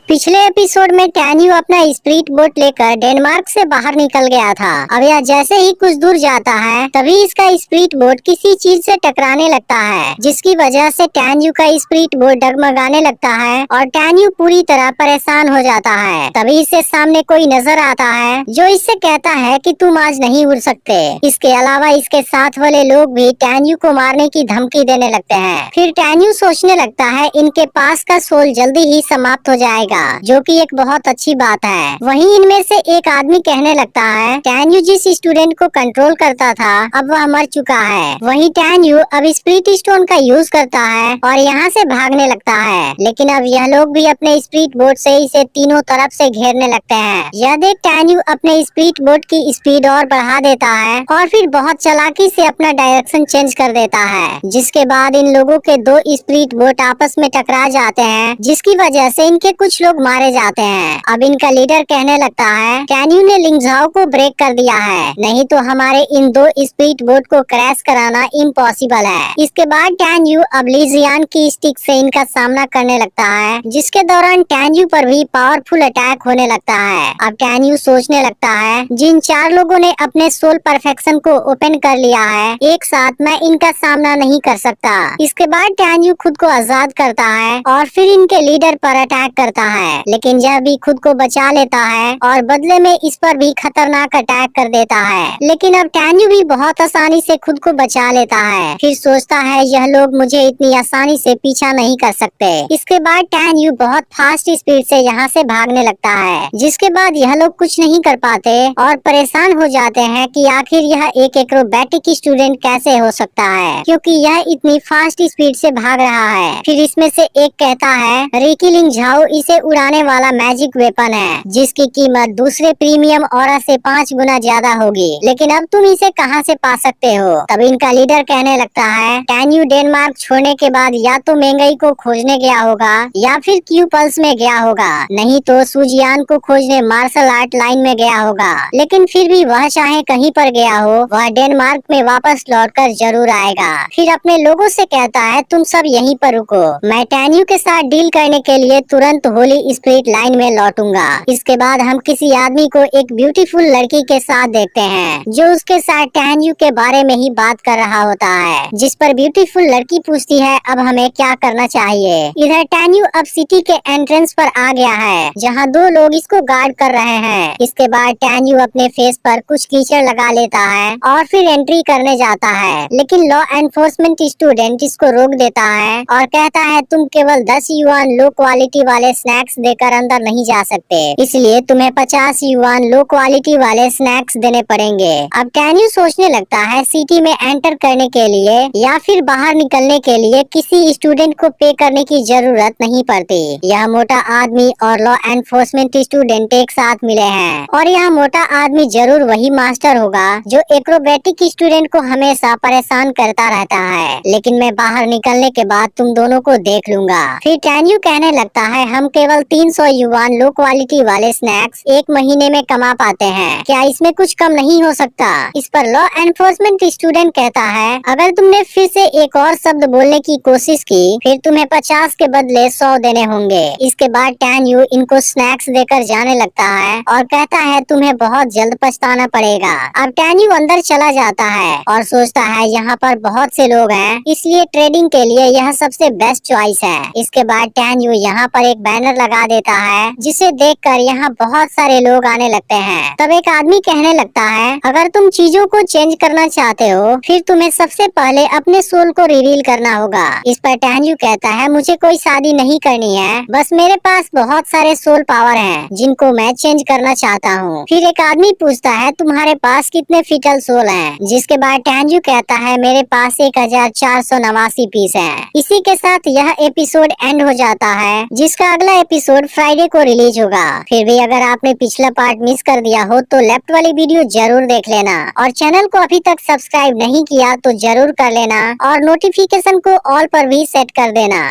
पिछले एपिसोड में टैन्यू अपना स्पीड बोट लेकर डेनमार्क से बाहर निकल गया था। अब यह जैसे ही कुछ दूर जाता है तभी इसका स्पीड बोट किसी चीज से टकराने लगता है, जिसकी वजह से टैन्यू का स्पीड बोट डगमगाने लगता है और टैन्यू पूरी तरह परेशान हो जाता है। तभी इससे सामने कोई नजर आता है जो इससे कहता है कि तुम आज नहीं उड़ सकते। इसके अलावा इसके साथ वाले लोग भी टैन्यू को मारने की धमकी देने लगते हैं। फिर टैन्यू सोचने लगता है इनके पास का सोल जल्दी ही समाप्त हो जाएगा, जो कि एक बहुत अच्छी बात है। वहीं इनमें से एक आदमी कहने लगता है टैन्यू जिस स्टूडेंट को कंट्रोल करता था अब वह मर चुका है। वहीं टैन्यू अब स्पिरिट स्टोन का यूज करता है और यहाँ से भागने लगता है, लेकिन अब यह लोग भी अपने स्पिरिट बोट से इसे तीनों तरफ से घेरने लगते हैं। यह देख टैन्यू अपने स्पिरिट बोट की स्पीड और बढ़ा देता है और फिर बहुत चालाकी से अपना डायरेक्शन चेंज कर देता है, जिसके बाद इन लोगों के दो स्पिरिट बोट आपस में टकरा जाते हैं, जिसकी वजह से इनके कुछ लोग मारे जाते हैं। अब इनका लीडर कहने लगता है टैन्यू ने लिंगझाओ को ब्रेक कर दिया है, नहीं तो हमारे इन दो स्पीड बोट को क्रैश कराना इम्पॉसिबल है। इसके बाद टैन्यू अब लीजियान की स्टिक से इनका सामना करने लगता है, जिसके दौरान टैन्यू पर भी पावरफुल अटैक होने लगता है। अब टैन्यू सोचने लगता है जिन चार लोगों ने अपने सोल परफेक्शन को ओपन कर लिया है, एक साथ मैं इनका सामना नहीं कर सकता। इसके बाद टैन्यू खुद को आजाद करता है और फिर इनके लीडर पर अटैक करता है, लेकिन यह भी खुद को बचा लेता है और बदले में इस पर भी खतरनाक अटैक कर देता है। लेकिन अब टैन्यू भी बहुत आसानी से खुद को बचा लेता है। फिर सोचता है यह लोग मुझे इतनी आसानी से पीछा नहीं कर सकते। इसके बाद टैन्यू बहुत फास्ट स्पीड से यहाँ से भागने लगता है, जिसके बाद यह लोग कुछ नहीं कर पाते और परेशान हो जाते हैं कि आखिर यह एक एक्रोबैटिक स्टूडेंट कैसे हो सकता है, क्योंकि यह इतनी फास्ट स्पीड से भाग रहा है। फिर इसमें से एक कहता है रिकी लिंगझाओ इसे उड़ाने वाला मैजिक वेपन है, जिसकी कीमत दूसरे प्रीमियम ऑरा से 5 गुना ज्यादा होगी, लेकिन अब तुम इसे कहां से पा सकते हो। तब इनका लीडर कहने लगता है टैन्यू डेनमार्क छोड़ने के बाद या तो मेंगई को खोजने गया होगा या फिर क्यू पल्स में गया होगा, नहीं तो सुजियान को खोजने मार्शल आर्ट लाइन में गया होगा। लेकिन फिर भी वह चाहे कहीं पर गया हो, वह डेनमार्क में वापस लौटकर जरूर आएगा। फिर अपने लोगों से कहता है तुम सब यहीं पर रुको, मैं टैन्यू के साथ डील करने के लिए तुरंत होली स्पिरिट लाइन में लौटूंगा। इसके बाद हम किसी आदमी को एक ब्यूटीफुल लड़की के साथ देखते हैं, जो उसके साथ टैन्यू के बारे में ही बात कर रहा होता है, जिस पर ब्यूटीफुल लड़की पूछती है अब हमें क्या करना चाहिए। इधर टैन्यू अब सिटी के एंट्रेंस पर आ गया है, जहाँ दो लोग इसको गार्ड कर रहे हैं। इसके बाद टैन्यू अपने फेस पर कुछ कीचड़ लगा लेता है और फिर एंट्री करने जाता है, लेकिन लॉ एनफोर्समेंट स्टूडेंट इसको रोक देता है और कहता है तुम केवल 10 युआन लो क्वालिटी वाले स्नैक्स देकर अंदर नहीं जा सकते, इसलिए तुम्हें 50 युआन लो क्वालिटी वाले स्नैक्स देने पड़ेंगे। अब टैन्यू सोचने लगता है सिटी में एंटर करने के लिए या फिर बाहर निकलने के लिए किसी स्टूडेंट को पे करने की जरूरत नहीं पड़ती। यह मोटा आदमी और लॉ एनफोर्समेंट स्टूडेंट एक साथ मिले हैं और यह मोटा आदमी जरूर वही मास्टर होगा जो एक्रोबैटिक स्टूडेंट को हमेशा परेशान करता रहता है, लेकिन मैं बाहर निकलने के बाद तुम दोनों को देख लूंगा। फिर टैन्यू कहने लगता है हम केवल 300 युआन लो क्वालिटी वाले स्नैक्स एक महीने में कमा पाते हैं, क्या इसमें कुछ कम नहीं हो सकता। इस पर लॉ एनफोर्समेंट स्टूडेंट कहता है अगर तुमने फिर से एक और शब्द बोलने की कोशिश की फिर तुम्हें 50 के बदले 100 देने होंगे। इसके बाद टैन्यू इनको स्नैक्स देकर जाने लगता है और कहता है तुम्हें बहुत जल्द पछताना पड़ेगा। अब टैन्यू अंदर चला जाता है और सोचता है यहाँ पर बहुत से लोग हैं, इसलिए ट्रेडिंग के लिए यह सबसे बेस्ट चॉइस है। इसके बाद टैन्यू यहाँ पर एक बैनर लगा देता है, जिसे देखकर यहाँ बहुत सारे लोग आने लगते हैं। तब एक आदमी कहने लगता है अगर तुम चीजों को चेंज करना चाहते हो फिर तुम्हें सबसे पहले अपने सोल को रिवील करना होगा। इस पर टैन्यू कहता है मुझे कोई शादी नहीं करनी है, बस मेरे पास बहुत सारे सोल पावर हैं जिनको मैं चेंज करना चाहता हूँ। फिर एक आदमी पूछता है तुम्हारे पास कितने फिटल सोल हैं, जिसके बाद टैन्यू कहता है मेरे पास 1489 पीस हैं। इसी के साथ यह एपिसोड एंड हो जाता है, जिसका अगला एपिसोड फ्राइडे को रिलीज होगा। फिर भी अगर आपने पिछला पार्ट मिस कर दिया हो तो लेफ्ट वाली वीडियो जरूर देख लेना और चैनल को अभी तक सब्सक्राइब नहीं किया तो जरूर कर लेना और नोटिफिकेशन को ऑल पर भी सेट कर देना।